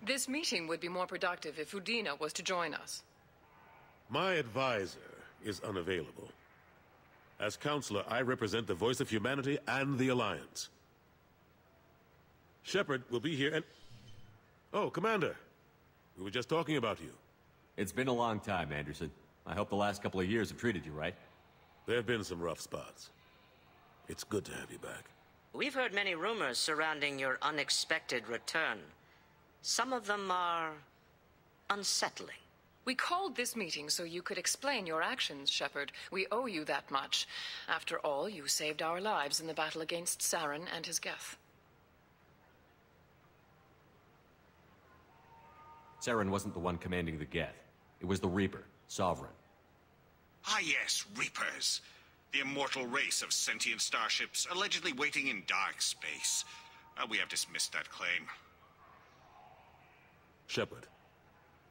This meeting would be more productive if Udina was to join us. My advisor is unavailable. As Counselor, I represent the voice of humanity and the Alliance. Shepard will be here and... Oh, Commander. We were just talking about you. It's been a long time, Anderson. I hope the last couple of years have treated you right. There have been some rough spots. It's good to have you back. We've heard many rumors surrounding your unexpected return. Some of them are unsettling. We called this meeting so you could explain your actions, Shepard. We owe you that much. After all, you saved our lives in the battle against Saren and his Geth. Saren wasn't the one commanding the Geth. It was the Reaper, Sovereign. Ah yes, Reapers. The immortal race of sentient starships allegedly waiting in dark space. We have dismissed that claim. Shepard,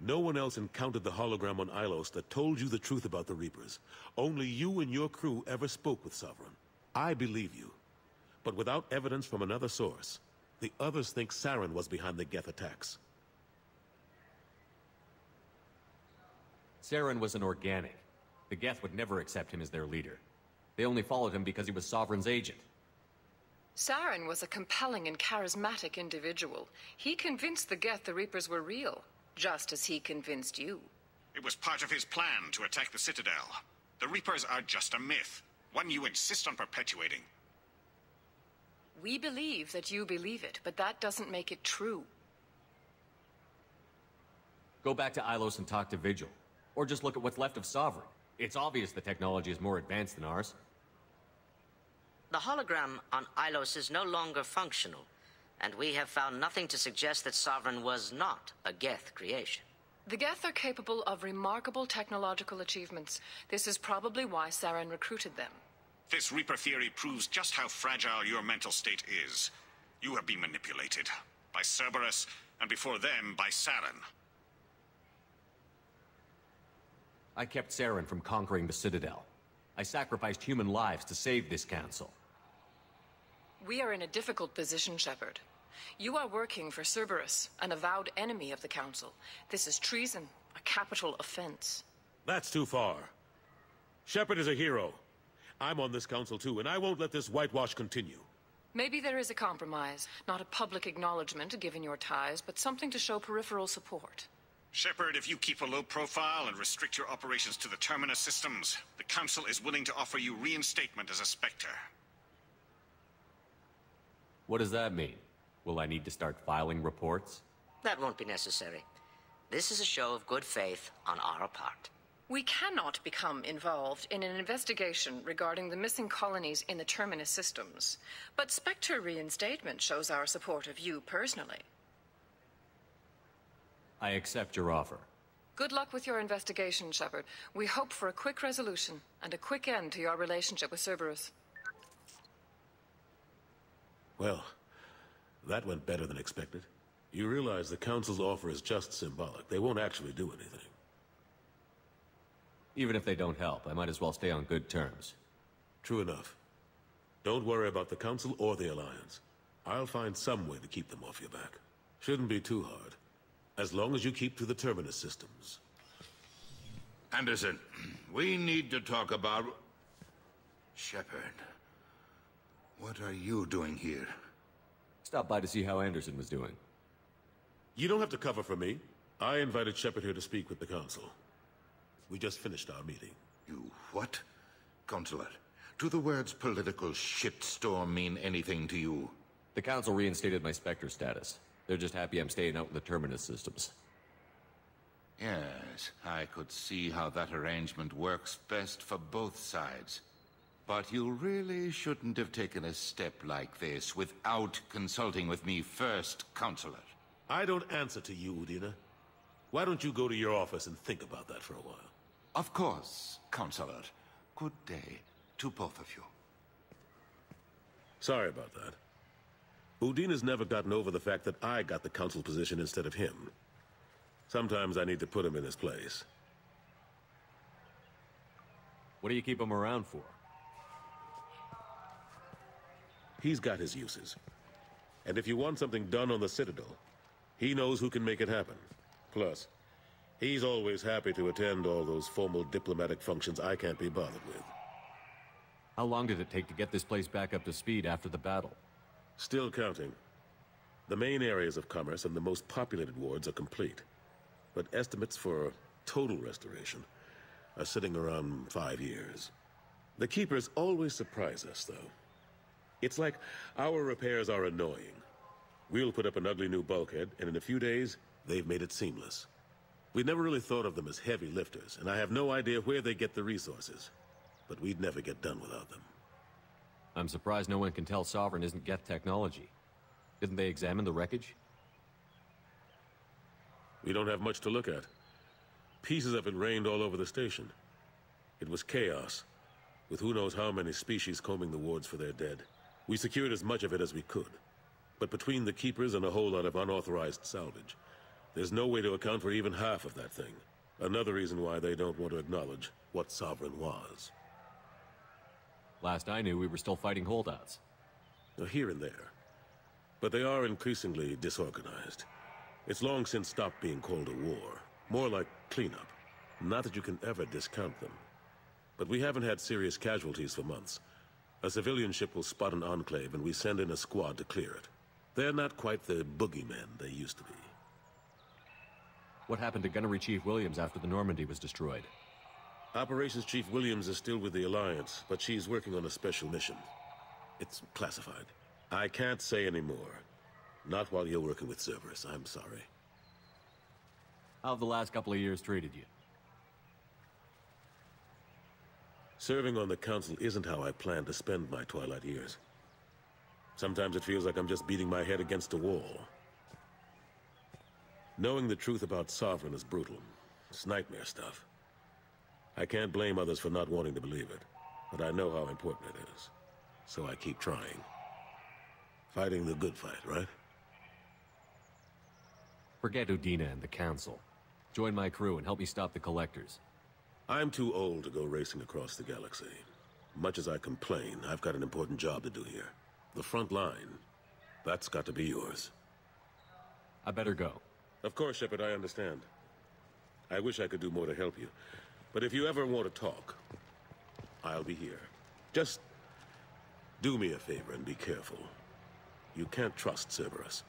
no one else encountered the hologram on Ilos that told you the truth about the Reapers. Only you and your crew ever spoke with Sovereign. I believe you. But without evidence from another source, the others think Saren was behind the Geth attacks. Saren was an organic. The Geth would never accept him as their leader. They only followed him because he was Sovereign's agent. Saren was a compelling and charismatic individual. He convinced the Geth the Reapers were real, just as he convinced you. It was part of his plan to attack the Citadel. The Reapers are just a myth, one you insist on perpetuating. We believe that you believe it, but that doesn't make it true. Go back to Ilos and talk to Vigil. Or just look at what's left of Sovereign. It's obvious the technology is more advanced than ours. The hologram on Ilos is no longer functional, and we have found nothing to suggest that Sovereign was not a Geth creation. The Geth are capable of remarkable technological achievements. This is probably why Saren recruited them. This Reaper theory proves just how fragile your mental state is. You have been manipulated. By Cerberus, and before them, by Saren. I kept Saren from conquering the Citadel. I sacrificed human lives to save this council. We are in a difficult position, Shepard. You are working for Cerberus, an avowed enemy of the Council. This is treason, a capital offense. That's too far. Shepard is a hero. I'm on this council too, and I won't let this whitewash continue. Maybe there is a compromise. Not a public acknowledgement given your ties, but something to show peripheral support. Shepard, if you keep a low profile and restrict your operations to the Terminus systems, the Council is willing to offer you reinstatement as a Spectre. What does that mean? Will I need to start filing reports? That won't be necessary. This is a show of good faith on our part. We cannot become involved in an investigation regarding the missing colonies in the Terminus systems, but Spectre reinstatement shows our support of you personally. I accept your offer. Good luck with your investigation, Shepard. We hope for a quick resolution and a quick end to your relationship with Cerberus. Well, that went better than expected. You realize the Council's offer is just symbolic. They won't actually do anything. Even if they don't help, I might as well stay on good terms. True enough. Don't worry about the Council or the Alliance. I'll find some way to keep them off your back. Shouldn't be too hard. As long as you keep to the Terminus systems. Anderson, we need to talk about... Shepard. What are you doing here? Stop by to see how Anderson was doing. You don't have to cover for me. I invited Shepard here to speak with the Council. We just finished our meeting. You what? Counselor, do the words political shitstorm mean anything to you? The Council reinstated my Spectre status. They're just happy I'm staying out in the Terminus systems. Yes, I could see how that arrangement works best for both sides. But you really shouldn't have taken a step like this without consulting with me first, Counselor. I don't answer to you, Udina. Why don't you go to your office and think about that for a while? Of course, Counselor. Good day to both of you. Sorry about that. Udina's never gotten over the fact that I got the Council position instead of him. Sometimes I need to put him in his place. What do you keep him around for? He's got his uses. And if you want something done on the Citadel, He knows who can make it happen. Plus, he's always happy to attend all those formal diplomatic functions I can't be bothered with. How long did it take to get this place back up to speed after the battle? Still counting. The main areas of commerce and the most populated wards are complete. But estimates for total restoration are sitting around 5 years. The Keepers always surprise us, though. It's like our repairs are annoying. We'll put up an ugly new bulkhead, and in a few days, they've made it seamless. We never really thought of them as heavy lifters, and I have no idea where they get the resources. But we'd never get done without them. I'm surprised no one can tell Sovereign isn't Geth technology. Didn't they examine the wreckage? We don't have much to look at. Pieces of it rained all over the station. It was chaos, with who knows how many species combing the wards for their dead. We secured as much of it as we could. But between the Keepers and a whole lot of unauthorized salvage, there's no way to account for even half of that thing. Another reason why they don't want to acknowledge what Sovereign was. Last I knew, we were still fighting holdouts. Here and there. But they are increasingly disorganized. It's long since stopped being called a war. More like cleanup. Not that you can ever discount them. But we haven't had serious casualties for months. A civilian ship will spot an enclave and we send in a squad to clear it. They're not quite the boogeymen they used to be. What happened to Gunnery Chief Williams after the Normandy was destroyed? Operations Chief Williams is still with the Alliance, but she's working on a special mission. It's classified. I can't say any more. Not while you're working with Cerberus, I'm sorry. How have the last couple of years treated you? Serving on the Council isn't how I plan to spend my twilight years. Sometimes it feels like I'm just beating my head against a wall. Knowing the truth about Sovereign is brutal. It's nightmare stuff. I can't blame others for not wanting to believe it, but I know how important it is. So I keep trying. Fighting the good fight, right? Forget Udina and the Council. Join my crew and help me stop the Collectors. I'm too old to go racing across the galaxy. Much as I complain, I've got an important job to do here. The front line. That's got to be yours. I better go. Of course, Shepard, I understand. I wish I could do more to help you. But if you ever want to talk, I'll be here. Just do me a favor and be careful. You can't trust Cerberus.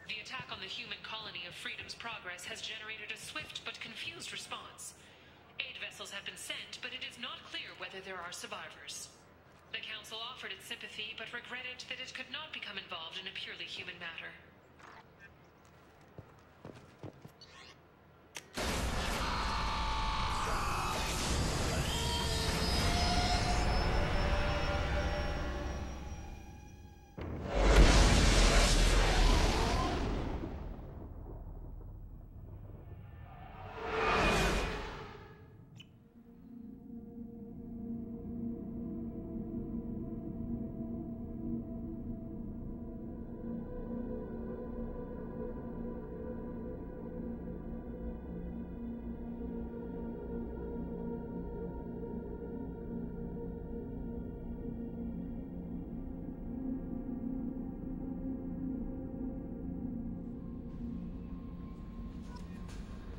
The attack on the human colony of Freedom's Progress has generated a swift but confused response. Aid vessels have been sent, but it is not clear whether there are survivors. The Council offered its sympathy, but regretted that it could not become involved in a purely human matter.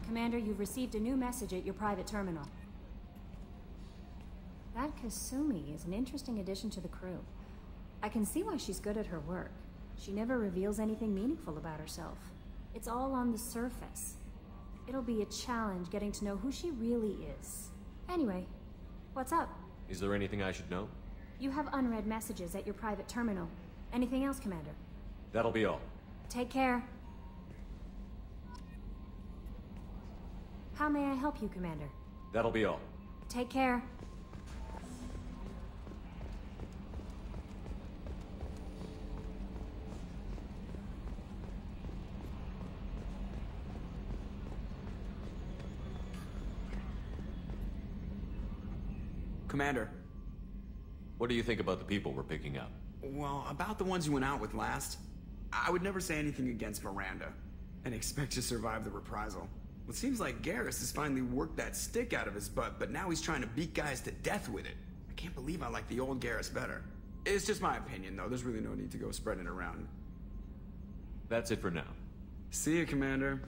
Commander, you've received a new message at your private terminal. That Kasumi is an interesting addition to the crew. I can see why she's good at her work. She never reveals anything meaningful about herself. It's all on the surface. It'll be a challenge getting to know who she really is. Anyway, what's up? Is there anything I should know? You have unread messages at your private terminal. Anything else, Commander? That'll be all. Take care. How may I help you, Commander? That'll be all. Take care. Commander. What do you think about the people we're picking up? Well, about the ones you went out with last, I would never say anything against Miranda, and expect to survive the reprisal. It seems like Garrus has finally worked that stick out of his butt, but now he's trying to beat guys to death with it. I can't believe I like the old Garrus better. It's just my opinion, though. There's really no need to go spreading it around. That's it for now. See you, Commander.